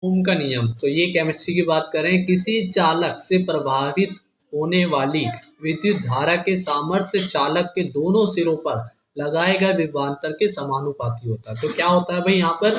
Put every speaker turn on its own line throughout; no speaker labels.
ओम का नियम, तो ये केमिस्ट्री की बात करें, किसी चालक से प्रभावित होने वाली विद्युत धारा के सामर्थ्य चालक के दोनों सिरों पर लगाए गए विभवांतर के समानुपाती होता है। तो क्या होता है भाई, यहाँ पर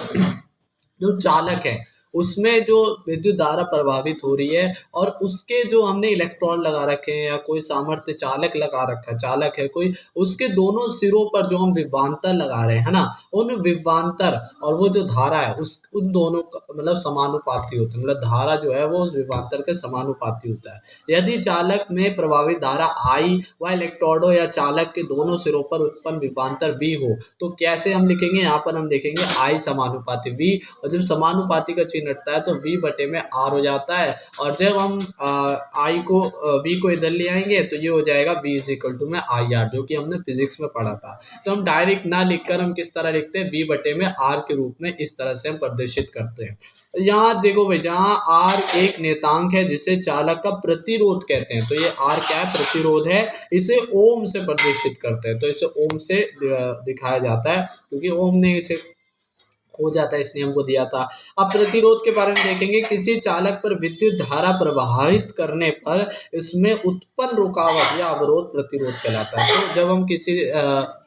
जो चालक है उसमें जो विद्युत धारा प्रभावित हो रही है और उसके जो हमने इलेक्ट्रॉन लगा रखे हैं या कोई सामर्थ्य चालक लगा रखा है, चालक है कोई, उसके दोनों सिरों पर जो हम विभवांतर लगा रहे हैं ना, उन विभवांतर और वो जो धारा है उस उन दोनों का मतलब समानुपाती होता है, मतलब धारा जो है वो उस विभवांतर के समानुपाती होता है। यदि चालक में प्रभावित धारा आई व इलेक्ट्रोडों या चालक के दोनों सिरों पर उत्पन्न विभवांतर वी हो, तो कैसे हम लिखेंगे, यहाँ पर हम देखेंगे आई समानुपाती वी, और जब समानुपाती का चिन्ह हटता है तो वी बटे में आर हो जाता है। और जब हम आई को वी को इधर ले आएंगे तो ये हो जाएगा वी इज इक्वल टू में आई आर, जो कि हमने फिजिक्स में पढ़ा था। तो हम डायरेक्ट ना लिखकर हम किस तरह लिखते हैं, वी बटे में आर के रूप में इस तरह से हम प्रदर्शित करते हैं। यहाँ देखो भाई, जहाँ आर एक नेतांक है जिसे चालक का प्रतिरोध कहते हैं, तो ये आर क्या है, प्रतिरोध है, इसे ओम से प्रदर्शित करते हैं। तो इसे ओम से दिखाया जाता है क्योंकि ओम ने इसे हो जाता है, इस नियम को दिया था। अब प्रतिरोध के बारे में देखेंगे, किसी चालक पर विद्युत धारा प्रभावित करने पर इसमें उत्पन्न रुकावट या अवरोध प्रतिरोध कहलाता है। तो जब हम किसी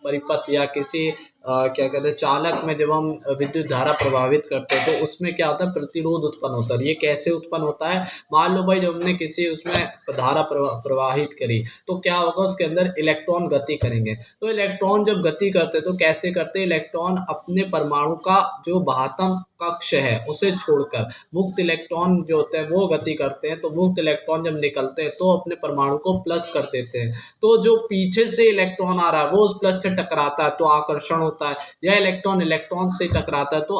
परिपथ या किसी क्या कहते हैं चालक में जब हम विद्युत धारा प्रभावित करते हैं तो उसमें क्या होता है, प्रतिरोध उत्पन्न होता है। ये कैसे उत्पन्न होता है, मान लो भाई जब हमने किसी उसमें धारा प्रवाहित करी तो क्या होगा, उसके अंदर इलेक्ट्रॉन गति करेंगे। तो इलेक्ट्रॉन जब गति करते तो कैसे करते, इलेक्ट्रॉन अपने परमाणु का जो बाह्यतम कक्ष है उसे छोड़कर मुक्त इलेक्ट्रॉन जो होते हैं वो गति करते हैं। तो मुक्त इलेक्ट्रॉन जब निकलते हैं तो अपने परमाणु को प्लस कर देते हैं। तो जो पीछे से इलेक्ट्रॉन आ रहा है वो उस प्लस से टकराता है तो आकर्षण होता है, या इलेक्ट्रॉन इलेक्ट्रॉन से टकराता है तो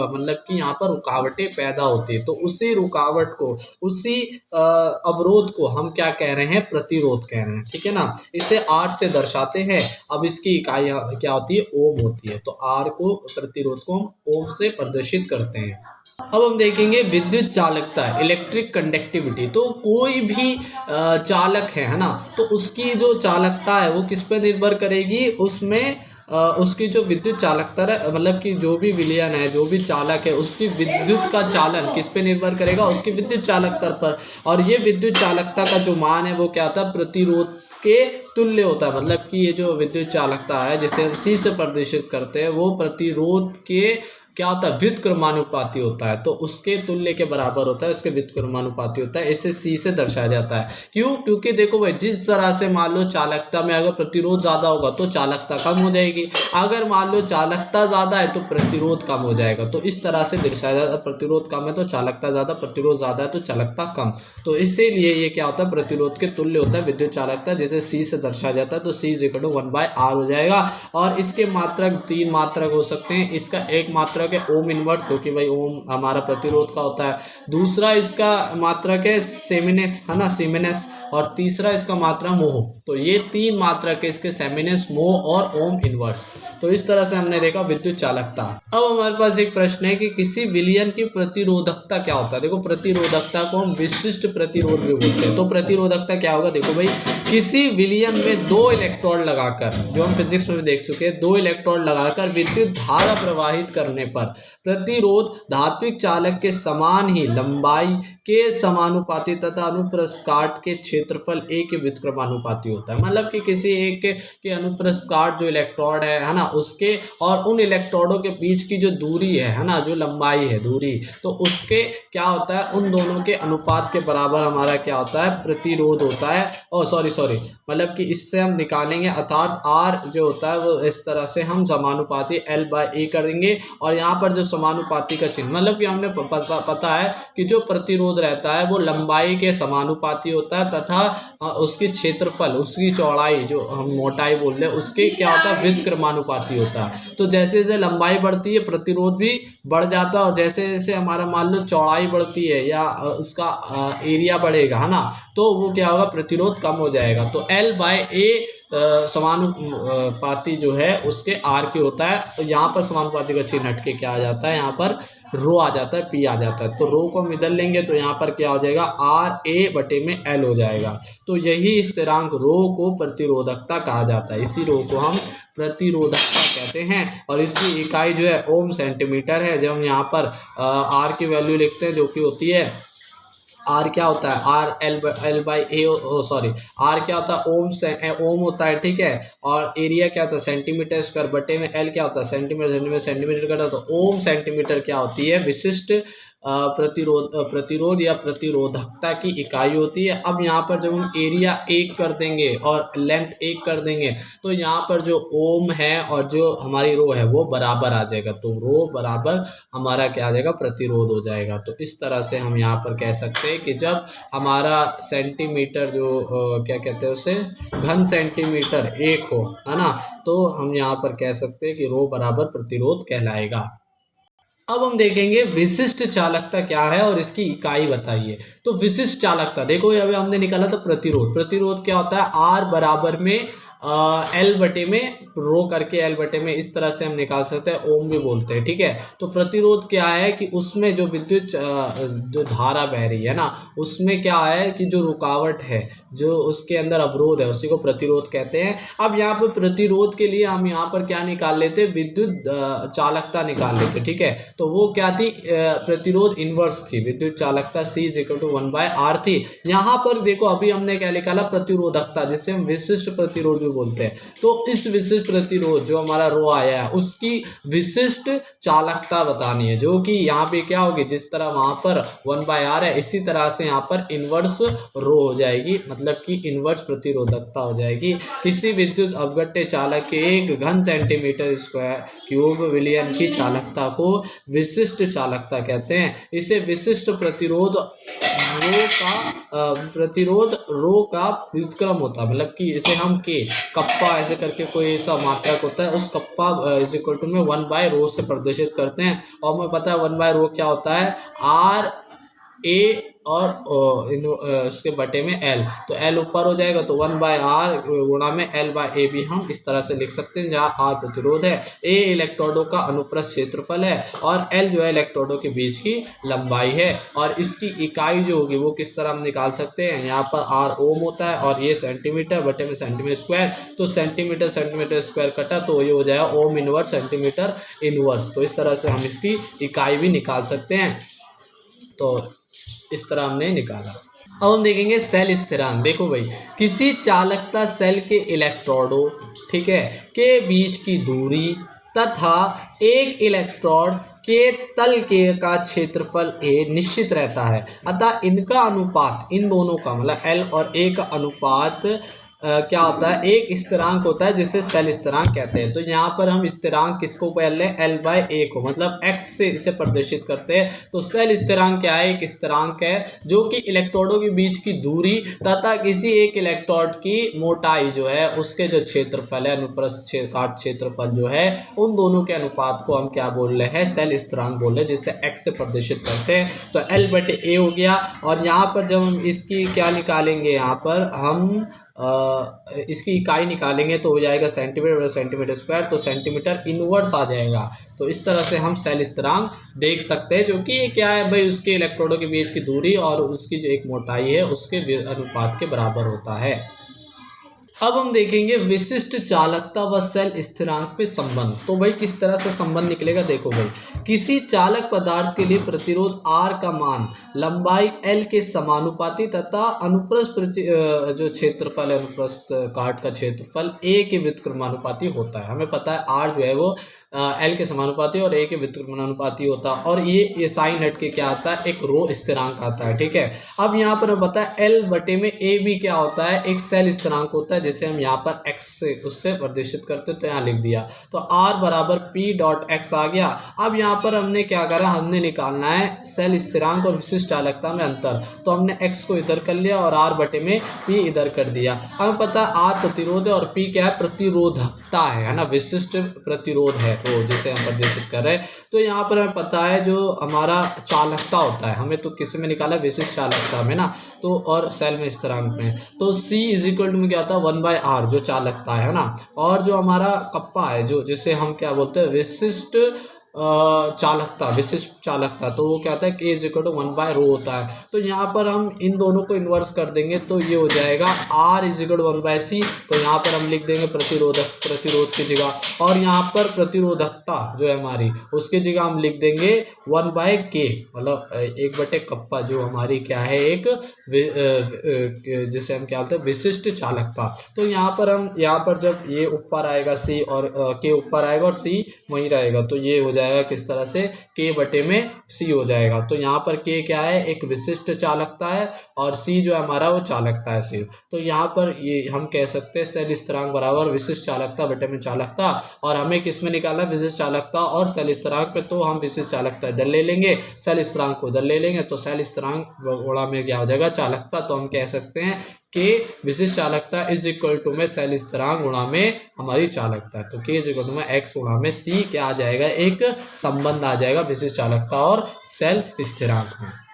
मतलब कि यहाँ पर रुकावटें पैदा होती है। तो उसी रुकावट को, उसी अवरोध को हम क्या कह रहे हैं, प्रतिरोध कह रहे हैं, ठीक है ना। इसे आर से दर्शाते हैं। अब इसकी इकाइयाँ क्या होती है, ओम होती है। तो आर को, प्रतिरोध को हम ओम से प्रदर्शित करते हैं। अब हम देखेंगे विद्युत चालकता, इलेक्ट्रिक कंडक्टिविटी। तो कोई भी चालक है ना, तो उसकी जो चालकता है वो किस पे निर्भर करेगी, उसमें उसकी जो विद्युत चालकता है, मतलब कि जो भी विलयन है, जो भी चालक है, उसकी विद्युत का चालन किस पे निर्भर करेगा, उसकी विद्युत चालकता पर। और ये विद्युत चालकता का जो मान है वो क्या होता है, प्रतिरोध के तुल्य होता है। मतलब कि ये जो विद्युत चालकता है जिसे हम सी से प्रदर्शित करते हैं वो प्रतिरोध के क्या होता है, व्युत्क्रमानुपाती होता है। तो उसके तुल्य के बराबर होता है, उसके व्युत्क्रमानुपाती होता है। इसे सी से दर्शाया जाता है। क्यों, क्योंकि देखो भाई, जिस तरह से मान लो चालकता में अगर प्रतिरोध ज़्यादा होगा तो चालकता कम हो जाएगी, अगर मान लो चालकता ज़्यादा है तो प्रतिरोध कम हो जाएगा। तो इस तरह से दर्शाया जाता है, प्रतिरोध कम है तो चालकता ज़्यादा, प्रतिरोध ज़्यादा है तो चालकता कम। तो इसीलिए ये क्या होता है, प्रतिरोध के तुल्य होता है विद्युत चालकता, जिसे सी से दर्शाया जाता है। तो सी इज इक्वल टू 1/r हो जाएगा। और इसके मात्रक 3 मात्रक हो सकते हैं। इसका एक मात्रक है ओम इनवर्स, क्योंकि भाई ओम हमारा प्रतिरोध का होता है। दूसरा इसका मात्रक है सेमिनेस, है ना, सीमेनेस। और तीसरा इसका मात्रा मोह। तो ये 3 मात्रक है इसके, सेमिनेस, मोह और ओम इनवर्स। तो इस तरह से हमने देखा विद्युत चालकता। अब हमारे पास एक प्रश्न है कि किसी विलयन की प्रतिरोधकता क्या होता है। देखो, प्रतिरोधकता को हम विशिष्ट प्रतिरोध भी बोलते हैं। तो प्रतिरोधकता क्या होगा, देखो भाई, किसी विलयन में 2 इलेक्ट्रोड लगाकर, जो हम फिजिक्स में देख चुके हैं, 2 इलेक्ट्रोड लगाकर विद्युत धारा प्रवाहित करने पर प्रतिरोध धात्विक चालक के समान ही लंबाई के समानुपाती तथा अनुप्रस्थ काट के क्षेत्रफल ए के व्युत्क्रमानुपाती होता है। मतलब कि किसी एक के अनुप्रस्थ काट जो इलेक्ट्रोड है ना, उसके और उन इलेक्ट्रोडों के बीच की जो दूरी है ना, जो लंबाई है दूरी, तो उसके क्या होता है, उन दोनों के अनुपात के बराबर हमारा क्या होता है, प्रतिरोध होता है। और सॉरी मतलब कि इससे हम निकालेंगे, अर्थात आर जो होता है वो इस तरह से हम समानुपाती L/A करेंगे। और यहाँ पर जो समानुपाती का चिन्ह, मतलब कि हमने पता है कि जो प्रतिरोध रहता है वो लंबाई के समानुपाती होता है तथा उसकी क्षेत्रफल, उसकी चौड़ाई, जो हम मोटाई बोल रहे हैं, उसके क्या होता है, व्युत्क्रमानुपाती होता है। तो जैसे जैसे लंबाई बढ़ती है प्रतिरोध भी बढ़ जाता है, और जैसे जैसे हमारा मान लो चौड़ाई बढ़ती है या उसका एरिया बढ़ेगा, है ना, तो वो क्या होगा, प्रतिरोध कम हो जाएगा। जाएगा। तो L बाय ए समानुपाती जो है उसके आर की होता है। तो यहाँ पर समानुपाती का चिन्ह हट के क्या आ जाता है, यहाँ पर रो आ जाता है, पी आ जाता है। तो रो को हम इधर लेंगे तो यहाँ पर क्या हो जाएगा, आर ए बटे में एल हो जाएगा। तो यही स्थिरांक रो को प्रतिरोधकता कहा जाता है। इसी रो को हम प्रतिरोधकता कहते हैं और इसकी इकाई जो है ओम सेंटीमीटर है। जब हम यहाँ पर आर की वैल्यू लिखते हैं जो कि होती है आर, क्या होता है R L by A, sorry R क्या होता है ओम होता है, ठीक है। और एरिया क्या होता है सेंटीमीटर स्क्वायर बटे में एल क्या होता है सेंटीमीटर का। तो ओम सेंटीमीटर क्या होती है, विशिष्ट प्रतिरोध या प्रतिरोधकता की इकाई होती है। अब यहाँ पर जब हम एरिया 1 कर देंगे और लेंथ 1 कर देंगे तो यहाँ पर जो ओम है और जो हमारी रो है वो बराबर आ जाएगा। तो रो बराबर हमारा क्या आ जाएगा, प्रतिरोध हो जाएगा। तो इस तरह से हम यहाँ पर कह सकते हैं कि जब हमारा सेंटीमीटर जो क्या कहते हैं उसे घन सेंटीमीटर 1 हो, है ना, तो हम यहाँ पर कह सकते हैं कि रो बराबर प्रतिरोध कहलाएगा। अब हम देखेंगे विशिष्ट चालकता क्या है और इसकी इकाई बताइए। तो विशिष्ट चालकता देखो, अभी हमने निकाला था प्रतिरोध क्या होता है, आर बराबर में एल बटे में रो करके एल बटे में, इस तरह से हम निकाल सकते हैं, ओम भी बोलते हैं, ठीक है। तो प्रतिरोध क्या है कि उसमें जो विद्युत जो धारा बह रही है ना, उसमें क्या है कि जो रुकावट है, जो उसके अंदर अवरोध है, उसी को प्रतिरोध कहते हैं। अब यहाँ पर प्रतिरोध के लिए हम यहाँ पर क्या निकाल लेते, विद्युत चालकता निकाल लेते, ठीक है। तो वो क्या थी, प्रतिरोध इनवर्स थी, विद्युत चालकता C = 1/R थी। यहाँ पर देखो अभी हमने क्या निकाला, प्रतिरोधकता, जिससे हम विशिष्ट प्रतिरोध भी बोलते हैं। तो इस विशिष्ट प्रतिरोध जो हमारा रो आया है उसकी विशिष्ट चालकता बतानी है, जो कि यहाँ पे क्या होगी, जिस तरह वहां पर 1/R है इसी तरह से यहाँ पर इनवर्स रो हो जाएगी, मतलब कि इनवर्स प्रतिरोधकता हो जाएगी। किसी विद्युत अपघट्य चालक के 1 घन सेंटीमीटर स्क्वायर क्यूब विलियन की चालकता को विशिष्ट चालकता कहते हैं। इसे विशिष्ट प्रतिरोध रो का व्युत्क्रम होता है, मतलब कि इसे हम के कप्पा ऐसे करके कोई ऐसा मात्रक होता है, उस कप्पा = में 1/रो से प्रदर्शित करते हैं। और हमें पता है 1/रो क्या होता है, आर ए और उसके बटे में एल। तो एल ऊपर हो जाएगा तो 1/R गुणा में L/A भी हम इस तरह से लिख सकते हैं, जहाँ आर प्रतिरोध है, ए इलेक्ट्रोडों का अनुप्रस्थ क्षेत्रफल है और एल जो है इलेक्ट्रोडों के बीच की लंबाई है। और इसकी इकाई जो होगी वो किस तरह हम निकाल सकते हैं, यहाँ पर आर ओम होता है और ये सेंटीमीटर बटे में सेंटीमीटर स्क्वायर। तो सेंटीमीटर स्क्वायर कटा तो ये हो जाएगा ओम इनवर्स सेंटीमीटर इनवर्स। तो इस तरह से हम इसकी इकाई भी निकाल सकते हैं। तो इस तरह हमने निकाला। अब हम देखेंगे सेल स्थिरांक। देखो भाई, किसी चालकता सेल के इलेक्ट्रोडों, ठीक है, के बीच की दूरी तथा एक इलेक्ट्रोड के तल के का क्षेत्रफल ए निश्चित रहता है। अतः इनका अनुपात, इन दोनों का मतलब एल और ए का अनुपात क्या होता है, एक स्थिरांक होता है जिसे सेल स्थिरांक कहते हैं। तो यहाँ पर हम स्थिरांक किसको पहले L/A को, मतलब x से इसे प्रदर्शित करते हैं। तो सेल स्थिरांक क्या है, एक स्थिरांक है जो कि इलेक्ट्रोडों के बीच की दूरी तथा किसी एक इलेक्ट्रोड की मोटाई जो है उसके जो क्षेत्रफल है, अनुप्रस्थ काट क्षेत्रफल जो है, उन दोनों के अनुपात को हम क्या बोल रहे हैं, सेल स्थिरांक बोल रहे हैं, जिसे x से प्रदर्शित करते हैं। तो L/A हो गया। और यहाँ पर जब हम इसकी क्या निकालेंगे, यहाँ पर हम इसकी इकाई निकालेंगे तो हो जाएगा सेंटीमीटर स्क्वायर। तो सेंटीमीटर इनवर्स आ जाएगा। तो इस तरह से हम सेल स्थिरांक देख सकते हैं, जो कि ये क्या है भाई, उसके इलेक्ट्रोडों के बीच की दूरी और उसकी जो एक मोटाई है उसके अनुपात के बराबर होता है। अब हम देखेंगे विशिष्ट चालकता व सेल स्थिरांक पे संबंध। तो भाई किस तरह से संबंध निकलेगा, देखो भाई, किसी चालक पदार्थ के लिए प्रतिरोध R का मान लंबाई L के समानुपाती तथा अनुप्रस्थ जो क्षेत्रफल है, अनुप्रस्थ काट का क्षेत्रफल A के व्युत्क्रमानुपाती होता है। हमें पता है R जो है वो L के समानुपाती और A के व्युत्क्रमानुपाती होता है। और ये साइन हट के क्या आता है, एक रो स्थिरांक आता है, ठीक है। अब यहाँ पर हमें पता है L बटे में A भी क्या होता है, एक सेल स्थिरांक होता है, जैसे हम यहाँ पर x से उससे प्रदर्शित करते तो यहाँ लिख दिया। तो R बराबर P.x आ गया। अब यहाँ पर हमने क्या करा, हमने निकालना है सेल स्थिरांक और विशिष्ट चालकता में अंतर। तो हमने x को इधर कर लिया और R बटे में P इधर कर दिया। हमें पता है R प्रतिरोध है और P क्या है, प्रतिरोधकता है ना, विशिष्ट प्रतिरोध है, वो जिसे हम प्रदर्शित कर रहे हैं। तो यहाँ पर हमें पता है जो हमारा चालकता होता है, हमें तो किस में निकाला, विशिष्ट चालकता में ना, तो और सेल में स्थिरांक में, तो C इज इक्वल टू में क्या होता है 1/r जो चालकता है ना, और जो हमारा कप्पा है जो जिसे हम क्या बोलते हैं विशिष्ट चालकता, विशिष्ट चालकता, तो वो क्या होता है K इज इक्वल टू 1/ρ होता है। तो यहाँ पर हम इन दोनों को इन्वर्स कर देंगे तो ये हो जाएगा R is equal to 1/c। तो यहाँ पर हम लिख देंगे प्रतिरोध की जगह, और यहाँ पर प्रतिरोधकता जो है हमारी उसकी जगह हम लिख देंगे 1/k, मतलब 1 कप्पा जो हमारी क्या है एक जिसे हम क्या बोलते हैं विशिष्ट चालकता। तो यहाँ पर जब ये ऊपर आएगा C और K ऊपर आएगा और C वहीं रहेगा, तो ये हो जाएगा किस तरह से K बटे में C हो जाएगा। तो यहाँ पर K क्या है, एक विशिष्ट चालकता है, और C जो है हमारा वो चालकता है सिर्फ। तो यहाँ पर ये हम कह सकते हैं सेल स्थिरांक बराबर विशिष्ट चालकता बटे में चालकता, और हमें किस में निकालना विशिष्ट चालकता और सेल स्थिरांक पे, तो हम विशिष्ट चालकता इधर ले लेंगे, सेल स्थिरांक को उधर ले लेंगे, तो सेल स्थिरांक गुणा में क्या हो जाएगा चालकता। तो हम कह सकते हैं कि विशिष्ट चालकता इज इक्वल टू में सेल स्थिरांक गुणा में हमारी चालकता है। तो K इज इक्वल टू में x गुणा में C क्या आ जाएगा, एक संबंध आ जाएगा विशिष्ट चालकता और सेल स्थिरांक में।